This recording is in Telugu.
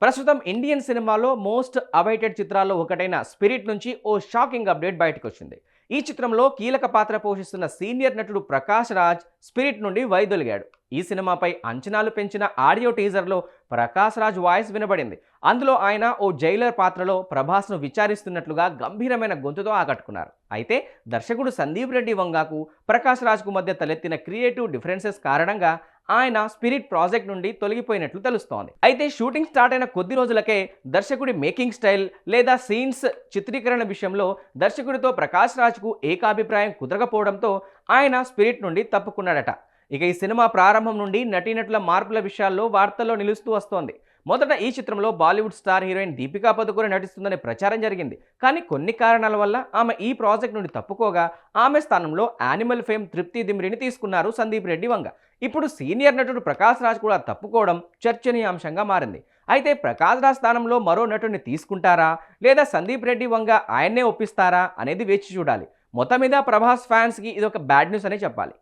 ప్రస్తుతం ఇండియన్ సినిమాలో మోస్ట్ అవైటెడ్ చిత్రాల్లో ఒకటైన స్పిరిట్ నుంచి ఓ షాకింగ్ అప్డేట్ బయటకొచ్చింది. ఈ చిత్రంలో కీలక పాత్ర పోషిస్తున్న సీనియర్ నటుడు ప్రకాష్ రాజ్ స్పిరిట్ నుండి వైదొలిగాడు. ఈ సినిమాపై అంచనాలు పెంచిన ఆడియో టీజర్లో ప్రకాష్ రాజ్ వాయిస్ వినబడింది. అందులో ఆయన ఓ జైలర్ పాత్రలో ప్రభాస్ను విచారిస్తున్నట్లుగా గంభీరమైన గొంతుతో ఆకట్టుకున్నారు. అయితే దర్శకుడు సందీప్ రెడ్డి వంగాకు ప్రకాష్ రాజ్కు మధ్య తలెత్తిన క్రియేటివ్ డిఫరెన్సెస్ కారణంగా ఆయన స్పిరిట్ ప్రాజెక్ట్ నుండి తొలగిపోయినట్లు తెలుస్తోంది. అయితే షూటింగ్ స్టార్ట్ అయిన కొద్ది రోజులకే దర్శకుడి మేకింగ్ స్టైల్ లేదా సీన్స్ చిత్రీకరణ విషయంలో దర్శకుడితో ప్రకాష్ రాజ్కు ఏకాభిప్రాయం కుదరకపోవడంతో ఆయన స్పిరిట్ నుండి తప్పుకున్నాడట. ఇక ఈ సినిమా ప్రారంభం నుండి నటీనటుల మార్పుల విషయాల్లో వార్తల్లో నిలుస్తూ వస్తోంది. మొదట ఈ చిత్రంలో బాలీవుడ్ స్టార్ హీరోయిన్ దీపికా పదుకొనె నటిస్తుందనే ప్రచారం జరిగింది. కానీ కొన్ని కారణాల వల్ల ఆమె ఈ ప్రాజెక్ట్ నుండి తప్పుకోగా ఆమె స్థానంలో యానిమల్ ఫేమ్ తృప్తి దిమ్రిని తీసుకున్నారు సందీప్ రెడ్డి వంగ. ఇప్పుడు సీనియర్ నటుడు ప్రకాష్ రాజ్ కూడా తప్పుకోవడం చర్చనీయాంశంగా మారింది. అయితే ప్రకాష్ రాజ్ స్థానంలో మరో నటుడిని తీసుకుంటారా లేదా సందీప్ రెడ్డి వంగ ఆయన్నే ఒప్పిస్తారా అనేది వేచి చూడాలి. మొత్తం మీద ప్రభాస్ ఫ్యాన్స్కి ఇది ఒక బ్యాడ్ న్యూస్ అనే చెప్పాలి.